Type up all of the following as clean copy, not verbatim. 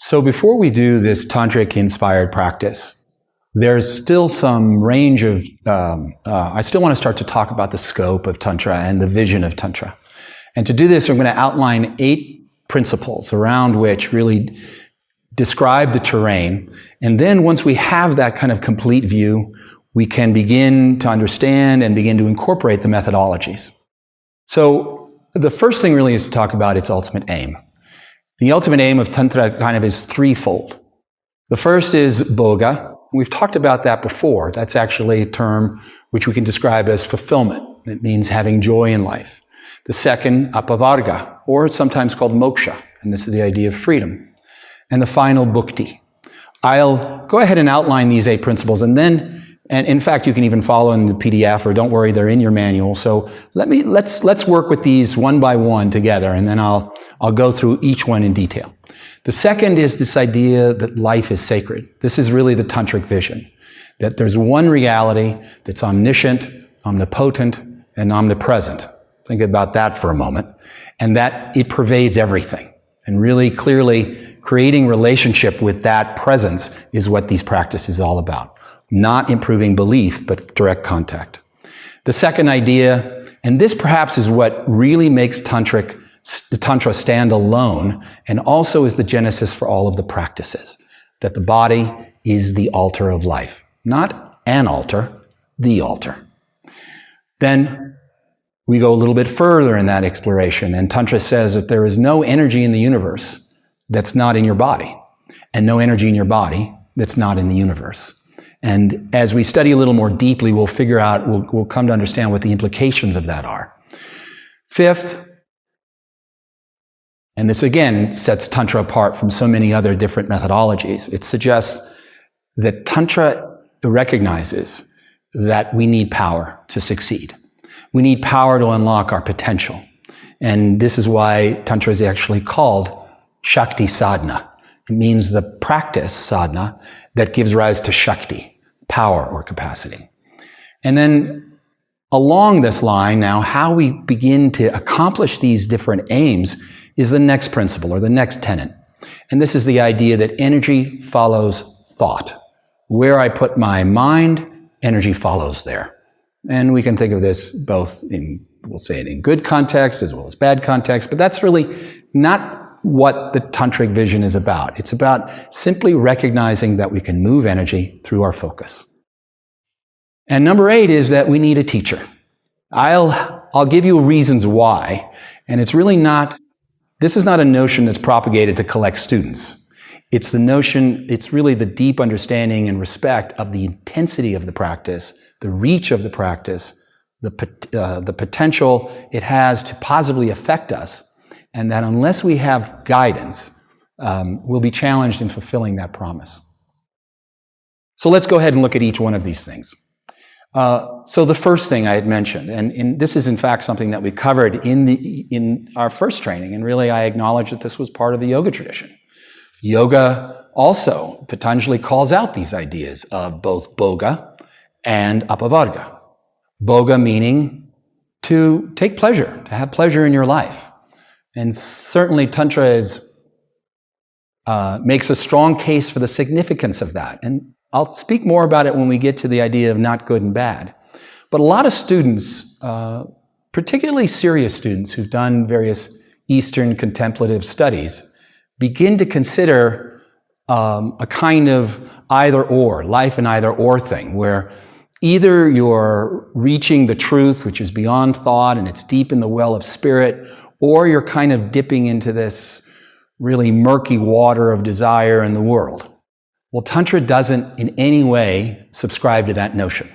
So before we do this tantric inspired practice, there's still some range of, I still want to start to talk about the scope of Tantra and the vision of Tantra. And to do this, I'm going to outline 8 principles around which really describe the terrain. And then once we have that kind of complete view, we can begin to understand and begin to incorporate the methodologies. So the first thing really is to talk about its ultimate aim. The ultimate aim of Tantra kind of is threefold. The first is boga. We've talked about that before. That's actually a term which we can describe as fulfillment. It means having joy in life. The second, apavarga, or it's sometimes called moksha, and this is the idea of freedom. And the final, bhukti. I'll go ahead and outline these 8 principles, and in fact, you can even follow in the PDF, or don't worry, they're in your manual. So let's work with these one by one together, and then I'll go through each one in detail. The second is this idea that life is sacred. This is really the tantric vision, that there's one reality that's omniscient, omnipotent, and omnipresent. Think about that for a moment. And that it pervades everything. And really clearly creating relationship with that presence is what these practices are all about. Not improving belief, but direct contact. The second idea, and this perhaps is what really makes Tantra stand alone, and also is the genesis for all of the practices, that the body is the altar of life. Not an altar, the altar. Then we go a little bit further in that exploration, and Tantra says that there is no energy in the universe that's not in your body, and no energy in your body that's not in the universe. And as we study a little more deeply, we'll figure out, we'll come to understand what the implications of that are. Fifth, and this again sets Tantra apart from so many other different methodologies, it suggests that Tantra recognizes that we need power to succeed. We need power to unlock our potential. And this is why Tantra is actually called Shakti sadhana. It means the practice sadhana that gives rise to Shakti, power or capacity. And then along this line now, how we begin to accomplish these different aims is the next principle or the next tenet. And this is the idea that energy follows thought. Where I put my mind, energy follows there. And we can think of this both in, we'll say it in good context as well as bad context, but that's really not what the tantric vision is about. It's about simply recognizing that we can move energy through our focus. And number 8 is that we need a teacher. I'll give you reasons why, and it's really not, this is not a notion that's propagated to collect students. It's the notion, it's really the deep understanding and respect of the intensity of the practice, the reach of the practice, the potential it has to positively affect us, and that unless we have guidance, we'll be challenged in fulfilling that promise. So let's go ahead and look at each one of these things. So the first thing I had mentioned, and this is in fact something that we covered in our first training, and really I acknowledge that this was part of the yoga tradition. Yoga also Patanjali calls out these ideas of both boga and apavarga. Boga meaning to take pleasure, to have pleasure in your life. And certainly Tantra makes a strong case for the significance of that. And I'll speak more about it when we get to the idea of not good and bad. But a lot of students, particularly serious students who've done various Eastern contemplative studies, begin to consider a kind of either-or, life and either-or thing, where either you're reaching the truth, which is beyond thought, and it's deep in the well of spirit, or you're kind of dipping into this really murky water of desire in the world. Well, Tantra doesn't in any way subscribe to that notion.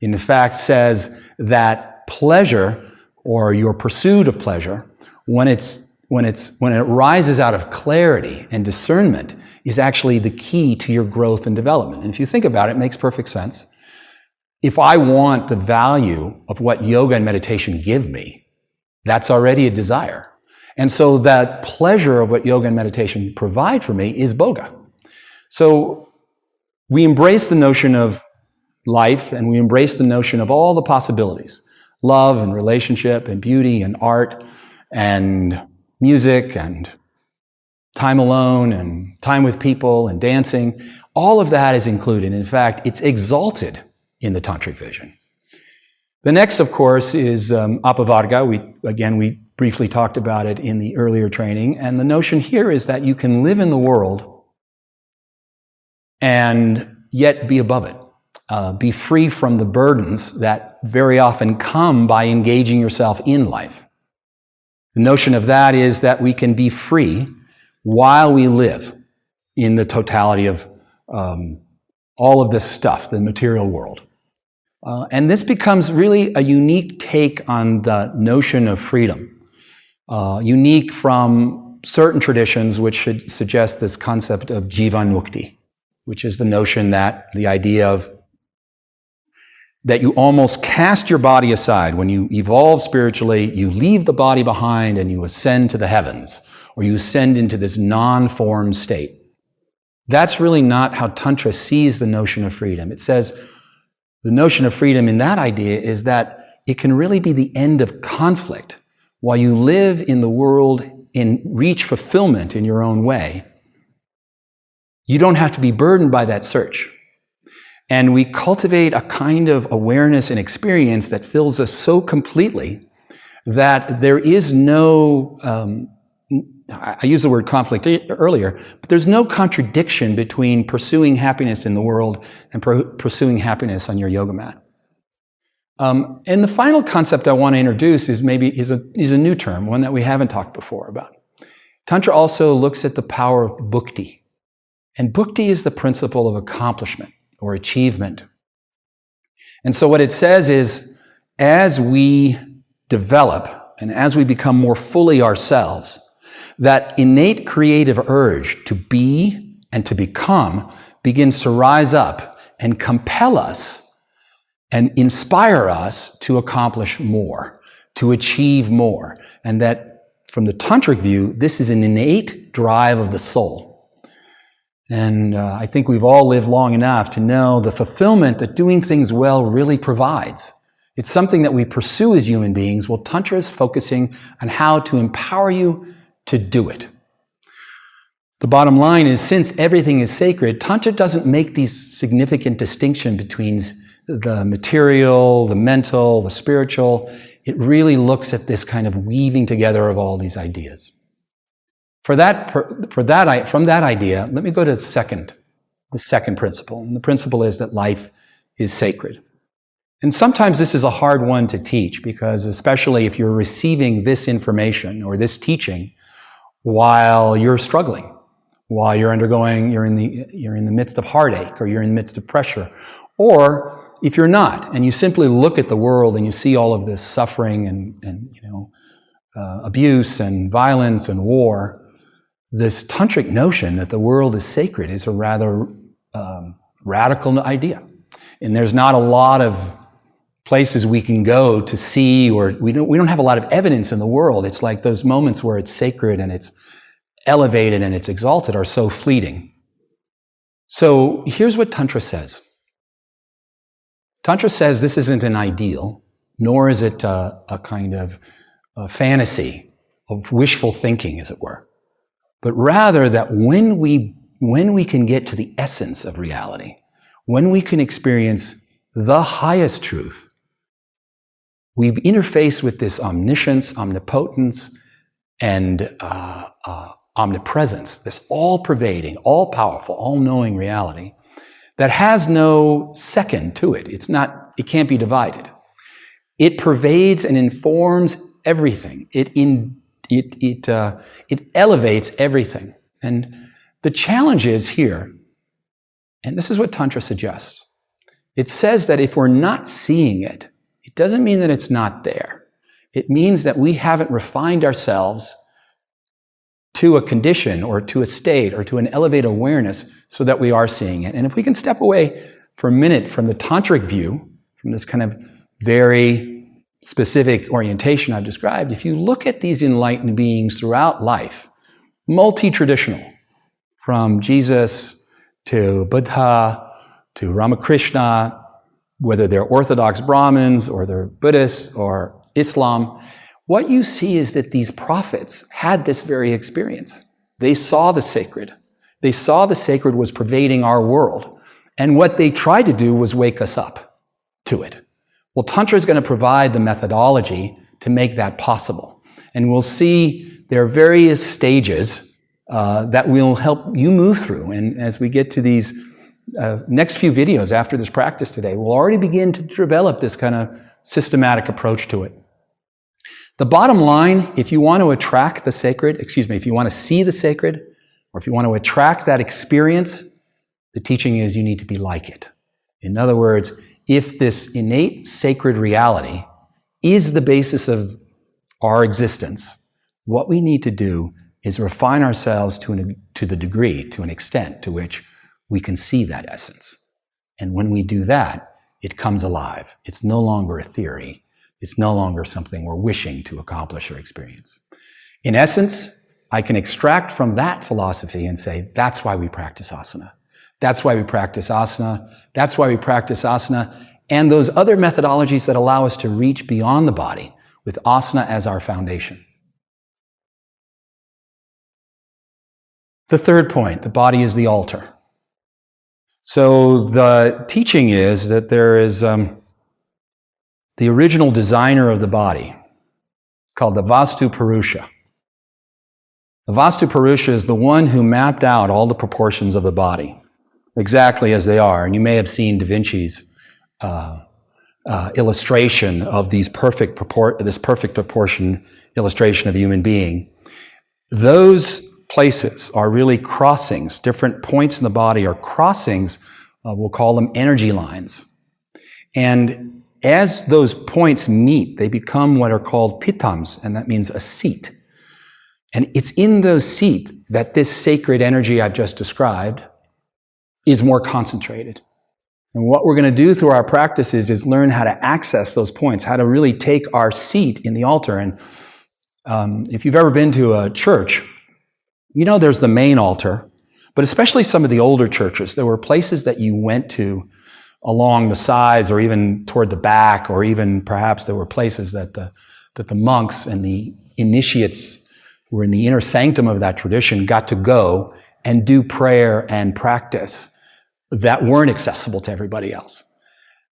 In fact, says that pleasure, or your pursuit of pleasure, when it rises out of clarity and discernment, is actually the key to your growth and development. And if you think about it, it makes perfect sense. If I want the value of what yoga and meditation give me, that's already a desire. And so that pleasure of what yoga and meditation provide for me is boga. So we embrace the notion of life, and we embrace the notion of all the possibilities. Love and relationship and beauty and art and music and time alone and time with people and dancing. All of that is included. In fact, it's exalted in the Tantric vision. The next, of course, is apavarga. We briefly talked about it in the earlier training. And the notion here is that you can live in the world and yet be above it. Be free from the burdens that very often come by engaging yourself in life. The notion of that is that we can be free while we live in the totality of all of this stuff, the material world. And this becomes really a unique take on the notion of freedom, unique from certain traditions which should suggest this concept of jivan mukti, which is the notion that the idea of that you almost cast your body aside. When you evolve spiritually, you leave the body behind and you ascend to the heavens, or you ascend into this non-formed state. That's really not how Tantra sees the notion of freedom. It says the notion of freedom in that idea is that it can really be the end of conflict. While you live in the world and reach fulfillment in your own way, you don't have to be burdened by that search. And we cultivate a kind of awareness and experience that fills us so completely that there is no, I used the word conflict earlier, but there's no contradiction between pursuing happiness in the world and pursuing happiness on your yoga mat. And the final concept I want to introduce is a new term, one that we haven't talked before about. Tantra also looks at the power of bhukti. And bhukti is the principle of accomplishment or achievement. And so what it says is, as we develop and as we become more fully ourselves, that innate creative urge to be and to become begins to rise up and compel us and inspire us to accomplish more, to achieve more. And that from the Tantric view, this is an innate drive of the soul. And I think we've all lived long enough to know the fulfillment that doing things well really provides. It's something that we pursue as human beings. Well, Tantra is focusing on how to empower you to do it. The bottom line is, since everything is sacred, Tantra doesn't make these significant distinctions between the material, the mental, the spiritual. It really looks at this kind of weaving together of all these ideas. From that idea, let me go to the second principle. And the principle is that life is sacred. And sometimes this is a hard one to teach, because especially if you're receiving this information or this teaching while you're struggling, while you're in the midst of heartache, or you're in the midst of pressure, or if you're not, and you simply look at the world and you see all of this suffering and abuse and violence and war, this tantric notion that the world is sacred is a rather radical idea. And there's not a lot of places we can go to see, or we don't have a lot of evidence in the world. It's like those moments where it's sacred and it's elevated and it's exalted are so fleeting. So here's what Tantra says. Tantra says this isn't an ideal, nor is it a kind of a fantasy of wishful thinking, as it were. But rather that when we can get to the essence of reality, when we can experience the highest truth, we interface with this omniscience, omnipotence, and omnipresence, this all-pervading, all-powerful, all-knowing reality that has no second to it. It can't be divided. It pervades and informs everything. It elevates everything. And the challenge is here, and this is what Tantra suggests. It says that if we're not seeing it, it doesn't mean that it's not there. It means that we haven't refined ourselves to a condition or to a state or to an elevated awareness so that we are seeing it. And if we can step away for a minute from the Tantric view, from this kind of very specific orientation I've described, if you look at these enlightened beings throughout life, multi-traditional, from Jesus to Buddha to Ramakrishna, whether they're Orthodox Brahmins or they're Buddhists or Islam, what you see is that these prophets had this very experience. They saw the sacred. They saw the sacred was pervading our world. And what they tried to do was wake us up to it. Well, Tantra is going to provide the methodology to make that possible. And we'll see there are various stages that will help you move through. And as we get to these next few videos after this practice today, we'll already begin to develop this kind of systematic approach to it. The bottom line, if you want to attract the sacred, if you want to see the sacred, or if you want to attract that experience, the teaching is you need to be like it. In other words, if this innate sacred reality is the basis of our existence, what we need to do is refine ourselves to the degree, to an extent to which we can see that essence. And when we do that, it comes alive. It's no longer a theory. It's no longer something we're wishing to accomplish or experience. In essence, I can extract from that philosophy and say, that's why we practice asana. That's why we practice asana. That's why we practice asana. And those other methodologies that allow us to reach beyond the body with asana as our foundation. The third point, the body is the altar. So the teaching is that there is the original designer of the body, called the Vastu Purusha. The Vastu Purusha is the one who mapped out all the proportions of the body, exactly as they are. And you may have seen Da Vinci's illustration of this perfect proportion illustration of a human being. Those places are really crossings. Different points in the body are crossings. We'll call them energy lines. And as those points meet, they become what are called pitams, and that means a seat. And it's in those seats that this sacred energy I've just described is more concentrated. And what we're going to do through our practices is learn how to access those points, how to really take our seat in the altar. And if you've ever been to a church, you know there's the main altar, but especially some of the older churches, there were places that you went to along the sides or even toward the back, or even perhaps there were places that the monks and the initiates who were in the inner sanctum of that tradition got to go and do prayer and practice that weren't accessible to everybody else.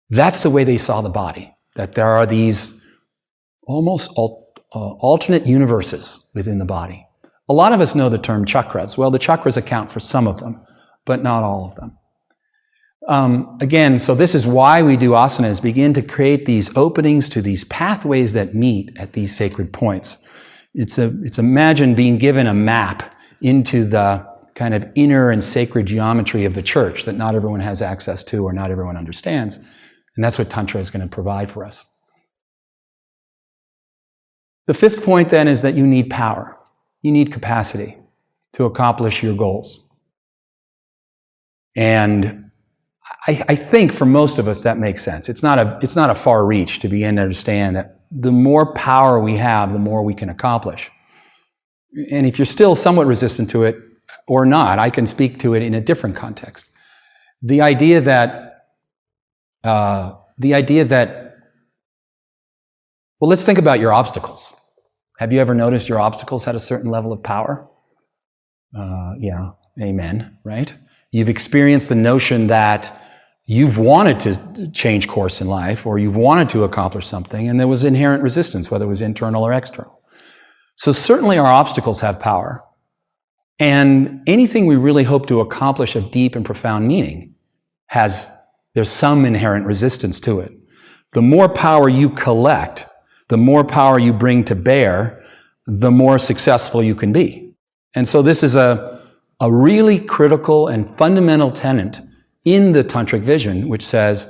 That's the way they saw the body, that there are these almost alternate universes within the body. A lot of us know the term chakras. Well, the chakras account for some of them, but not all of them. Again, so this is why we do asanas, begin to create these openings to these pathways that meet at these sacred points. It's imagine being given a map into the kind of inner and sacred geometry of the church that not everyone has access to or not everyone understands. And that's what Tantra is going to provide for us. The fifth point then is that you need power. You need capacity to accomplish your goals. And I think for most of us that makes sense. It's not a far reach to begin to understand that the more power we have, the more we can accomplish. And if you're still somewhat resistant to it or not, I can speak to it in a different context. The idea that, well, let's think about your obstacles. Have you ever noticed your obstacles had a certain level of power? Yeah, amen, right? You've experienced the notion that you've wanted to change course in life, or you've wanted to accomplish something, and there was inherent resistance, whether it was internal or external. So certainly our obstacles have power. And anything we really hope to accomplish of deep and profound meaning there's some inherent resistance to it. The more power you collect, the more power you bring to bear, the more successful you can be. And so this is a really critical and fundamental tenet in the Tantric vision, which says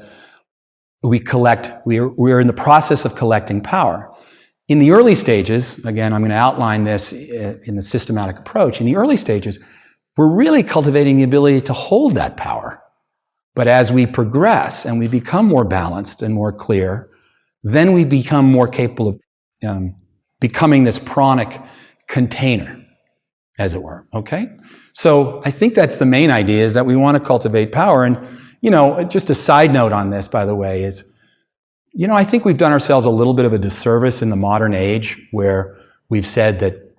we're in the process of collecting power. In the early stages, again, I'm going to outline this in the systematic approach. In the early stages, we're really cultivating the ability to hold that power. But as we progress and we become more balanced and more clear, then we become more capable of becoming this pranic container, as it were, okay? So I think that's the main idea, is that we want to cultivate power. And, just a side note on this, by the way, is, I think we've done ourselves a little bit of a disservice in the modern age where we've said that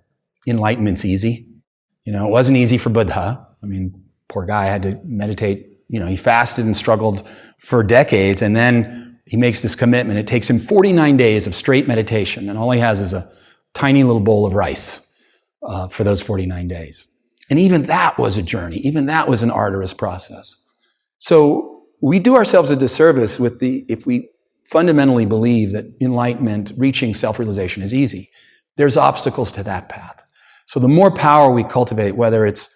enlightenment's easy. It wasn't easy for Buddha. I mean, poor guy had to meditate. He fasted and struggled for decades, and then he makes this commitment. It takes him 49 days of straight meditation, and all he has is a tiny little bowl of rice for those 49 days. And even that was a journey. Even that was an arduous process. So we do ourselves a disservice if we fundamentally believe that enlightenment, reaching self-realization is easy. There's obstacles to that path. So the more power we cultivate, whether it's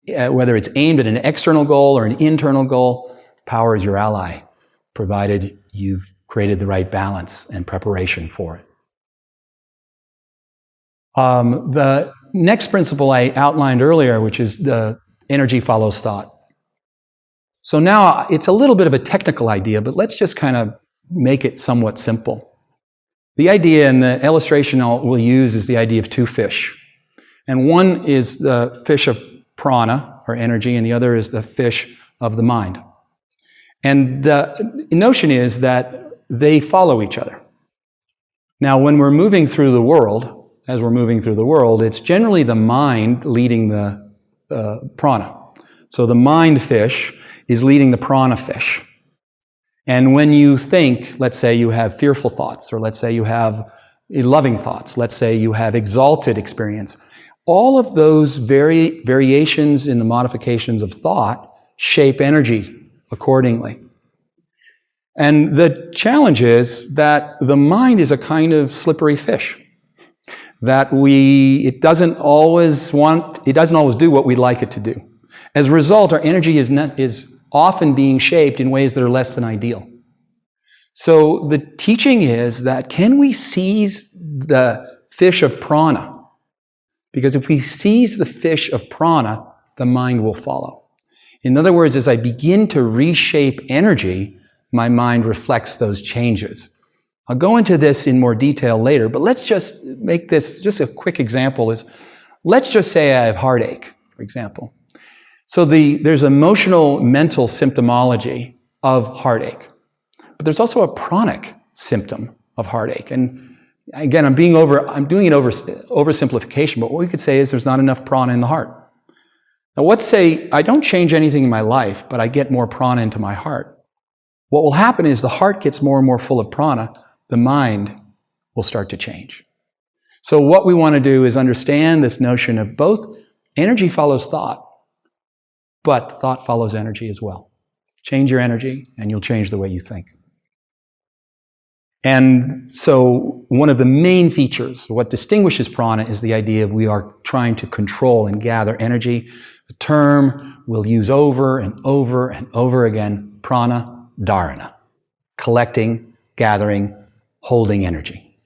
aimed at an external goal or an internal goal, power is your ally, provided you've created the right balance and preparation for it. The next principle I outlined earlier, which is the energy follows thought. So now it's a little bit of a technical idea, but let's just kind of make it somewhat simple. The idea and the illustration we'll use is the idea of two fish. And one is the fish of prana, or energy, and the other is the fish of the mind. And the notion is that they follow each other. Now, when we're moving through the world, it's generally the mind leading the prana. So the mind fish is leading the prana fish. And when you think, let's say you have fearful thoughts, or let's say you have loving thoughts, let's say you have exalted experience, all of those variations in the modifications of thought shape energy accordingly. And the challenge is that the mind is a kind of slippery fish. That it doesn't always do what we'd like it to do. As a result, our energy is often being shaped in ways that are less than ideal. So the teaching is that can we seize the fish of prana? Because if we seize the fish of prana, the mind will follow. In other words, as I begin to reshape energy, my mind reflects those changes. I'll go into this in more detail later, but let's just make this just a quick example. Let's just say I have heartache, for example. So there's emotional, mental symptomology of heartache. But there's also a pranic symptom of heartache. And again, I'm doing an oversimplification, but what we could say is there's not enough prana in the heart. Now, let's say I don't change anything in my life, but I get more prana into my heart. What will happen is the heart gets more and more full of prana, the mind will start to change. So what we want to do is understand this notion of both energy follows thought, but thought follows energy as well. Change your energy, and you'll change the way you think. And so one of the main features, what distinguishes prana, is the idea of we are trying to control and gather energy. A term we'll use over and over and over again, prana dharana, collecting, gathering, holding energy.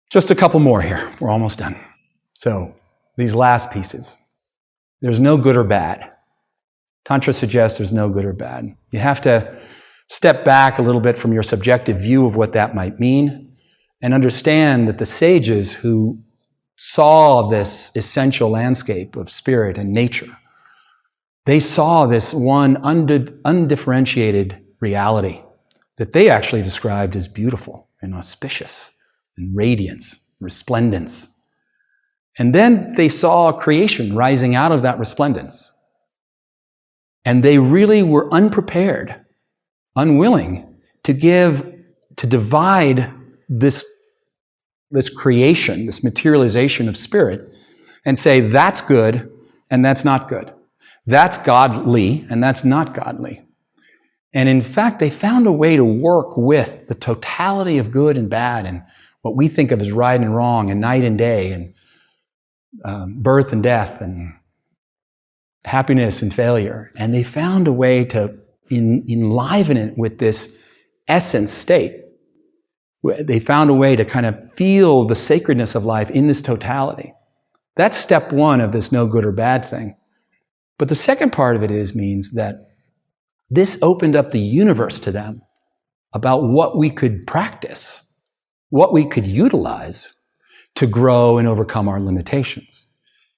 Just a couple more here. We're almost done. So these last pieces. There's no good or bad. Tantra suggests there's no good or bad. You have to step back a little bit from your subjective view of what that might mean and understand that the sages who saw this essential landscape of spirit and nature, they saw this one undifferentiated reality that they actually described as beautiful and auspicious and radiance, resplendence. And then they saw creation rising out of that resplendence. And they really were unprepared, unwilling to divide this creation, this materialization of spirit, and say that's good and that's not good. That's godly and that's not godly. And in fact, they found a way to work with the totality of good and bad and what we think of as right and wrong and night and day and birth and death and happiness and failure. And they found a way to enliven it with this essence state. They found a way to kind of feel the sacredness of life in this totality. That's step one of this no good or bad thing. But the second part of it means that this opened up the universe to them about what we could practice, what we could utilize to grow and overcome our limitations.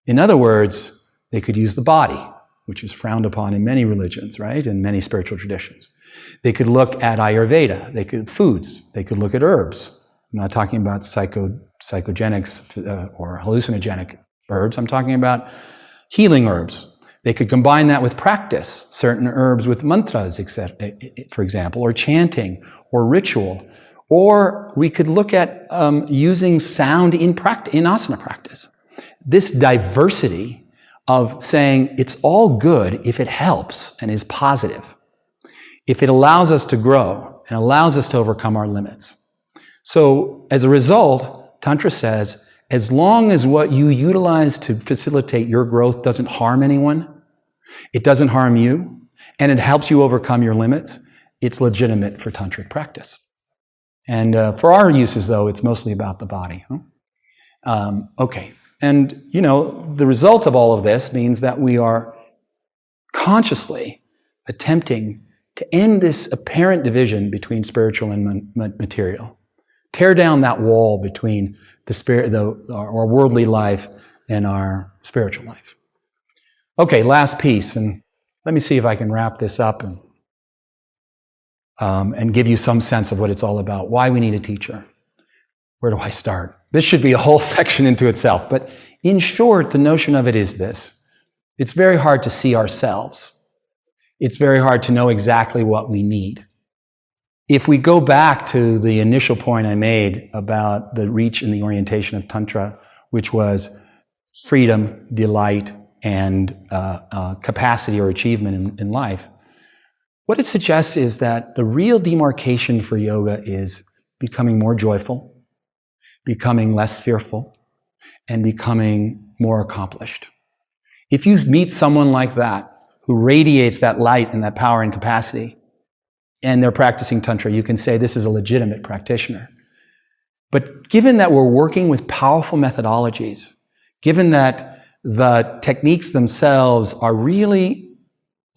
In other words, they could use the body, which is frowned upon in many religions, right? In many spiritual traditions. They could look at Ayurveda, foods, they could look at herbs. I'm not talking about psychogenics or hallucinogenic herbs. I'm talking about healing herbs. They could combine that with practice, certain herbs with mantras, etc., for example, or chanting, or ritual. Or we could look at using sound in asana practice. This diversity of saying it's all good if it helps and is positive, if it allows us to grow and allows us to overcome our limits. So as a result, Tantra says, as long as what you utilize to facilitate your growth doesn't harm anyone, it doesn't harm you, and it helps you overcome your limits, it's legitimate for Tantric practice. And for our uses, though, it's mostly about the body. Okay. And, the result of all of this means that we are consciously attempting to end this apparent division between spiritual and material. Tear down that wall between our worldly life and our spiritual life. Okay, last piece, and let me see if I can wrap this up and give you some sense of what it's all about. Why we need a teacher. Where do I start? This should be a whole section into itself, but in short, the notion of it is this. It's very hard to see ourselves. It's very hard to know exactly what we need. If we go back to the initial point I made about the reach and the orientation of Tantra, which was freedom, delight, and capacity or achievement in life, what it suggests is that the real demarcation for yoga is becoming more joyful, becoming less fearful, and becoming more accomplished. If you meet someone like that, who radiates that light and that power and capacity, and they're practicing Tantra, you can say this is a legitimate practitioner. But given that we're working with powerful methodologies, given that the techniques themselves are really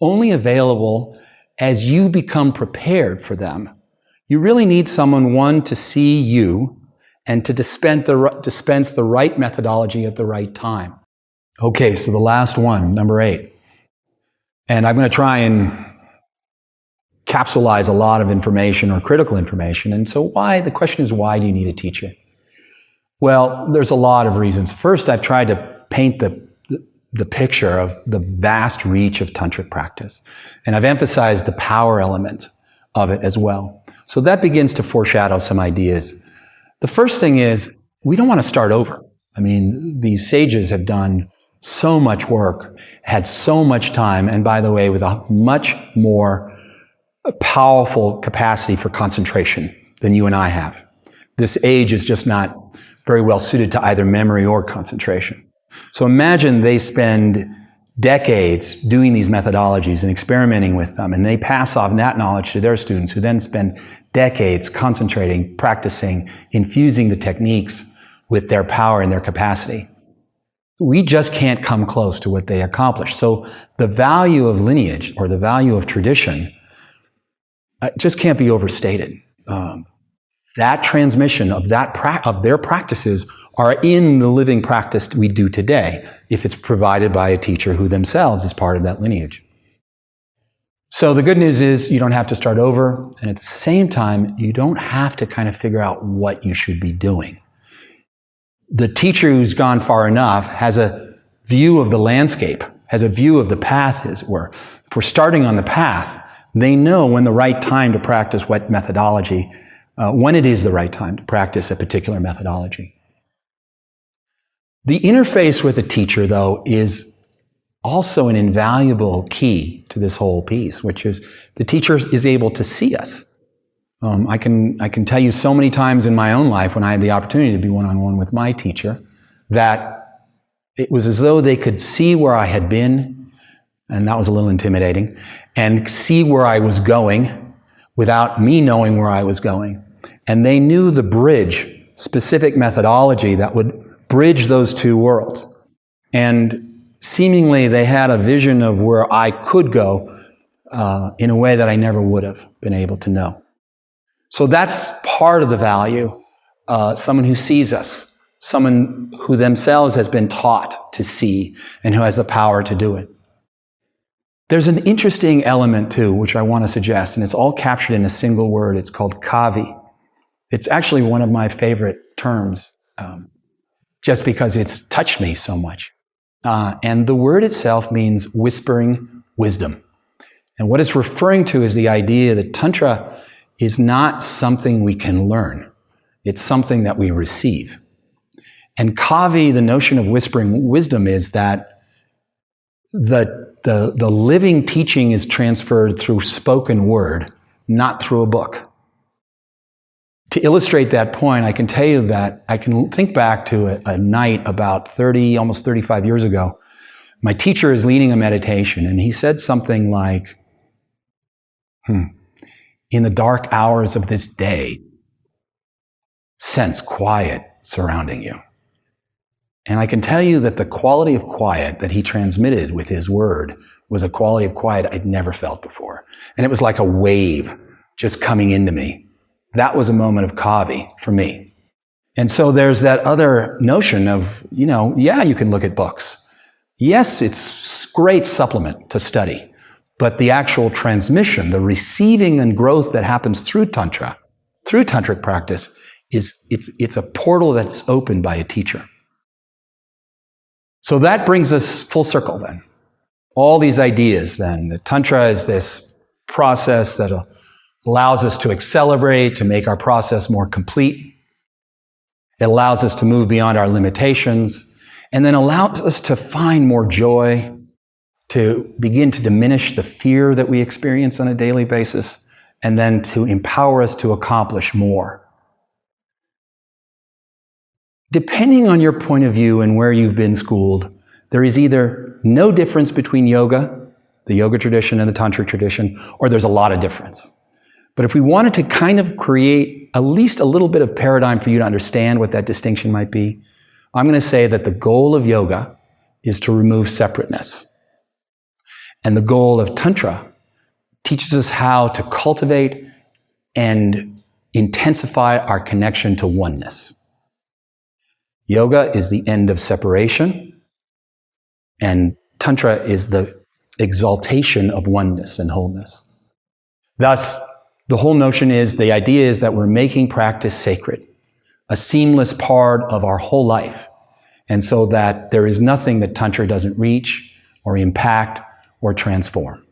only available as you become prepared for them, you really need someone, one, to see you and to dispense the right methodology at the right time. Okay, so the last one, number 8. And I'm going to try and capsulize a lot of information or critical information. And so the question is, why do you need a teacher? Well, there's a lot of reasons. First, I've tried to paint the picture of the vast reach of Tantric practice. And I've emphasized the power element of it as well. So that begins to foreshadow some ideas. The first thing is, we don't want to start over. I mean, these sages have done so much work, had so much time, and by the way, with a much more powerful capacity for concentration than you and I have. This age is just not very well suited to either memory or concentration. So imagine they spend decades doing these methodologies and experimenting with them, and they pass off that knowledge to their students, who then spend decades concentrating, practicing, infusing the techniques with their power and their capacity. We just can't come close to what they accomplished. So the value of lineage or the value of tradition just can't be overstated. That transmission of their practices are in the living practice we do today, if it's provided by a teacher who themselves is part of that lineage. So the good news is you don't have to start over, and at the same time, you don't have to kind of figure out what you should be doing. The teacher who's gone far enough has a view of the landscape, has a view of the path, as it were. If we're starting on the path, they know when the right time to practice what methodology, when it is the right time to practice a particular methodology. The interface with the teacher, though, is also an invaluable key to this whole piece, which is the teacher is able to see us. I can tell you so many times in my own life when I had the opportunity to be one-on-one with my teacher that it was as though they could see where I had been, and that was a little intimidating, and see where I was going without me knowing where I was going. And they knew the specific methodology that would bridge those two worlds. And seemingly they had a vision of where I could go in a way that I never would have been able to know. So that's part of the value. Someone who sees us, someone who themselves has been taught to see and who has the power to do it. There's an interesting element too, which I want to suggest, and it's all captured in a single word. It's called kavi. It's actually one of my favorite terms. just because it's touched me so much. And the word itself means whispering wisdom. And what it's referring to is the idea that Tantra is not something we can learn. It's something that we receive. And Kavi, the notion of whispering wisdom, is that the living teaching is transferred through spoken word, not through a book. To illustrate that point, I can tell you that I can think back to a night about 30, almost 35 years ago. My teacher is leading a meditation, and he said something like, in the dark hours of this day, sense quiet surrounding you. And I can tell you that the quality of quiet that he transmitted with his word was a quality of quiet I'd never felt before. And it was like a wave just coming into me. That was a moment of Kavi for me. And so there's that other notion of, yeah, you can look at books. Yes, it's a great supplement to study, but the actual transmission, the receiving and growth that happens through Tantra, through Tantric practice, it's a portal that's opened by a teacher. So that brings us full circle then. All these ideas then, that Tantra is this process that allows us to accelerate, to make our process more complete. It allows us to move beyond our limitations, and then allows us to find more joy, to begin to diminish the fear that we experience on a daily basis, and then to empower us to accomplish more. Depending on your point of view and where you've been schooled, there is either no difference between yoga, the yoga tradition and the tantric tradition, or there's a lot of difference. But if we wanted to kind of create at least a little bit of paradigm for you to understand what that distinction might be, I'm going to say that the goal of yoga is to remove separateness. And the goal of Tantra teaches us how to cultivate and intensify our connection to oneness. Yoga is the end of separation, and Tantra is the exaltation of oneness and wholeness. Thus, the whole notion is, the idea is that we're making practice sacred, a seamless part of our whole life, and so that there is nothing that Tantra doesn't reach or impact or transform.